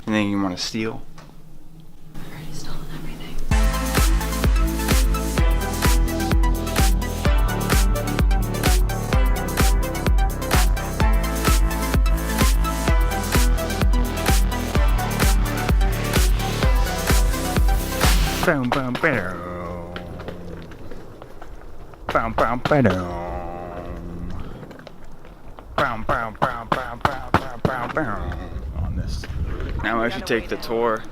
And then you want to steal? I already stolen everything. Boom, boom, boom. Boom, boom, boom. Boom, boom, boom, boom, boom, boom, boom. On this. Now I actually take the tour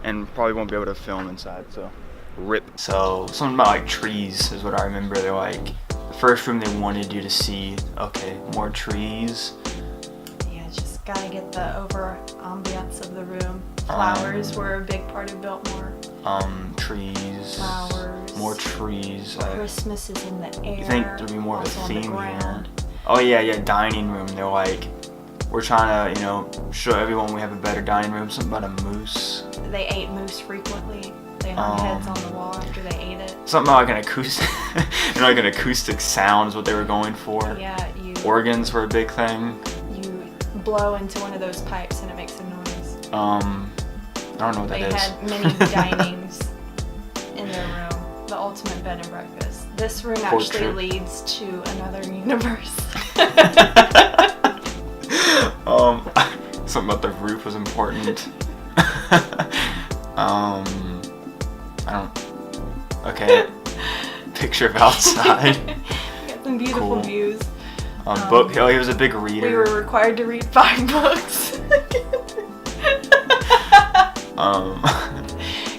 and probably won't be able to film inside, so rip. So something about like trees is what I remember. They're like, the first room they wanted you to see, okay, more trees. Yeah, just gotta get the over ambiance of the room. Flowers were a big part of Biltmore. Trees. Flowers. More trees. Christmas is in the air. You think there'd be more of a also theme on the here? ground. Oh yeah, dining room. They're like, we're trying to, show everyone we have a better dining room. Something about a moose. They ate moose frequently. They hung heads on the wall after they ate it. Something about like an acoustic, like an acoustic sound is what they were going for. Yeah, Organs were a big thing. You blow into one of those pipes and it makes a noise. I don't know what that is. They had many dinings in their room. The ultimate bed and breakfast. This room actually leads to another universe. Something about the roof was important. Okay. Picture of outside. Got some beautiful views. Book. He was a big reader. We were required to read 5 books.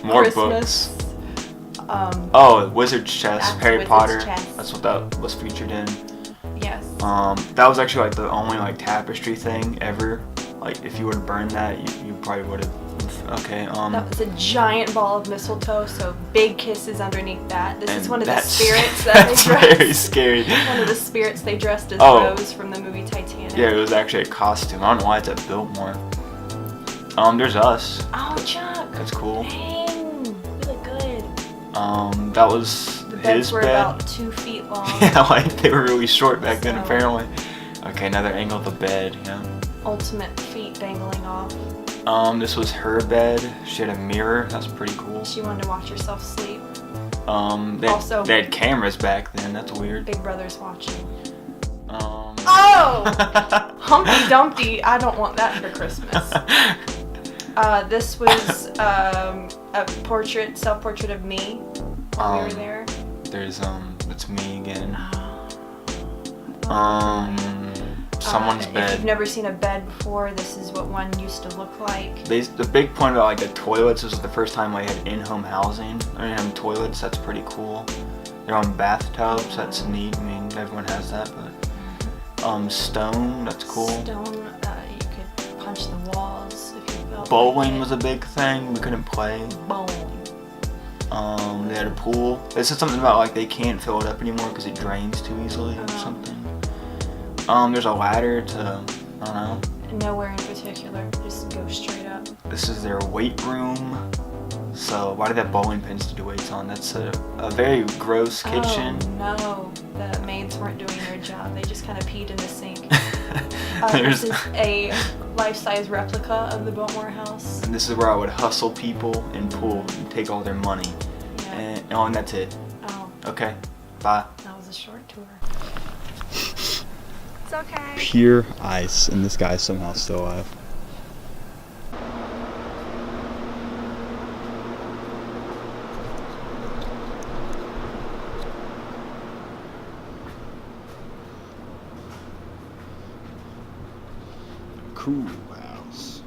More Christmas, books. Wizard's Chest, Harry Wizard's Potter. Chest. That's what that was featured in. Yes. That was actually like the only like tapestry thing ever. Like if you were to burn that, you probably would have. Okay. That was a giant ball of mistletoe, so big kisses underneath that. This is one of the spirits that they dressed. That's very scary. One of the spirits they dressed as Rose from the movie Titanic. Yeah, it was actually a costume. I don't know why it's at Biltmore. There's us. Oh, Chuck. That's cool. Dang, you look good. That was The his beds were bed. about 2 feet long. Yeah, like they were really short back then apparently. Okay, another angle of the bed, yeah. Ultimate feet dangling off. This was her bed. She had a mirror. That's pretty cool. She wanted to watch herself sleep. They had cameras back then. That's weird. Big Brother's watching. Oh! Humpty Dumpty. I don't want that for Christmas. This was a self-portrait of me while we were there. There's it's me again. Someone's bed. If you've never seen a bed before, this is what one used to look like. The big point about like the toilets, this was the first time I had in-home housing. In-home toilets, that's pretty cool. They're on bathtubs, that's neat. I mean, everyone has that, but stone, that's cool. Stone, you could punch the walls if you felt Bowling like was a big thing. We couldn't play. Bowling. They had a pool. They said something about like they can't fill it up anymore because it drains too easily or something. There's a ladder to, I don't know. Nowhere in particular, just go straight up. This is their weight room. So why do they have bowling pins to do weights on? That's a very gross kitchen. Oh no, the maids weren't doing their job. They just kind of peed in the sink. This is a life-size replica of the Biltmore house. And this is where I would hustle people and pull and take all their money. Yeah. And that's it. Oh. Okay, bye. That was a short tour. It's okay. Pure ice, and this guy's somehow still alive. Cool house.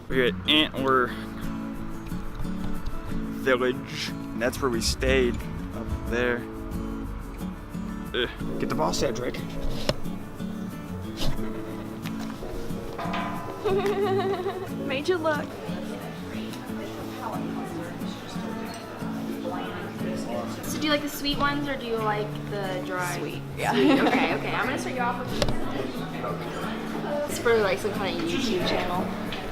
We're at Antler Village, and that's where we stayed, up there. Get the boss out, Drake. Made you look. So do you like the sweet ones or do you like the dry? Sweet. Yeah. Sweet. Okay. I'm gonna start you off with these. for like some kind of YouTube channel.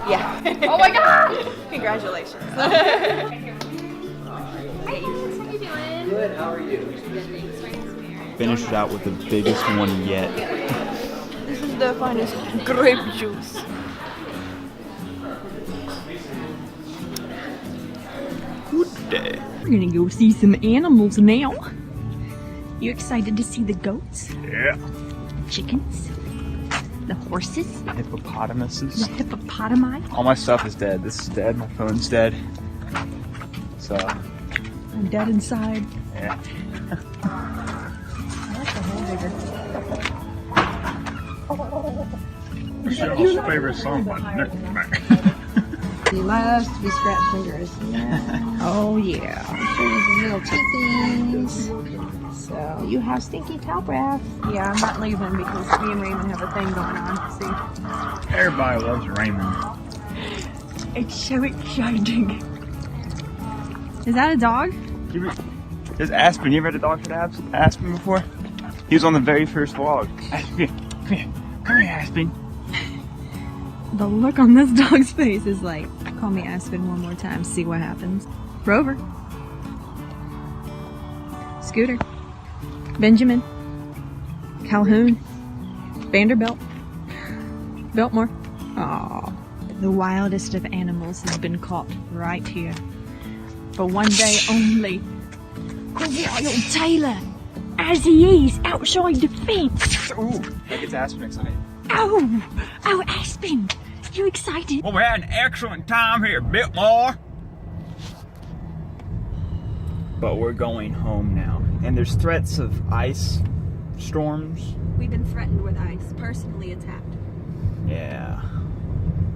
Yeah. Oh my god! Congratulations. Hey, what are you doing? Good, how are you? Finished out with the biggest one yet. This is the finest grape juice. Good day. We're gonna go see some animals now. You excited to see the goats, Yeah. chickens, the horses, Hippopotamuses. the hippopotami? All my stuff is dead. This is dead. My phone's dead. So, I'm dead inside. yeah. Michelle's favorite song by Nickelback. He loves to be scratch fingers. Yeah. Oh yeah. Little chickies. So you have stinky cow breath. Yeah, I'm not leaving because me and Raymond have a thing going on. See, Everybody loves Raymond. it's so exciting. Is that a dog? There's Aspen. You ever had a dog for Aspen before? He was on the very first vlog. Aspen, come here, Aspen. The look on this dog's face is like, call me Aspen one more time, see what happens. Rover. Scooter. Benjamin. Calhoun. Vanderbilt. Biltmore. Aww. The wildest of animals has been caught right here. For one day only. Wild Taylor, as he is outside the fence. Ooh, that gets Aspen excited. Oh, Aspen, you excited? Well, we had an excellent time here, Biltmore. But we're going home now. And there's threats of ice storms. We've been threatened with ice, personally attacked. Yeah.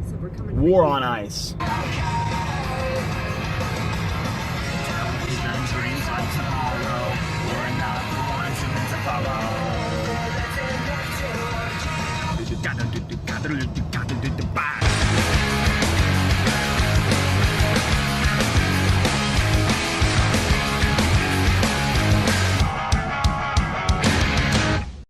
So we're coming. War on ice.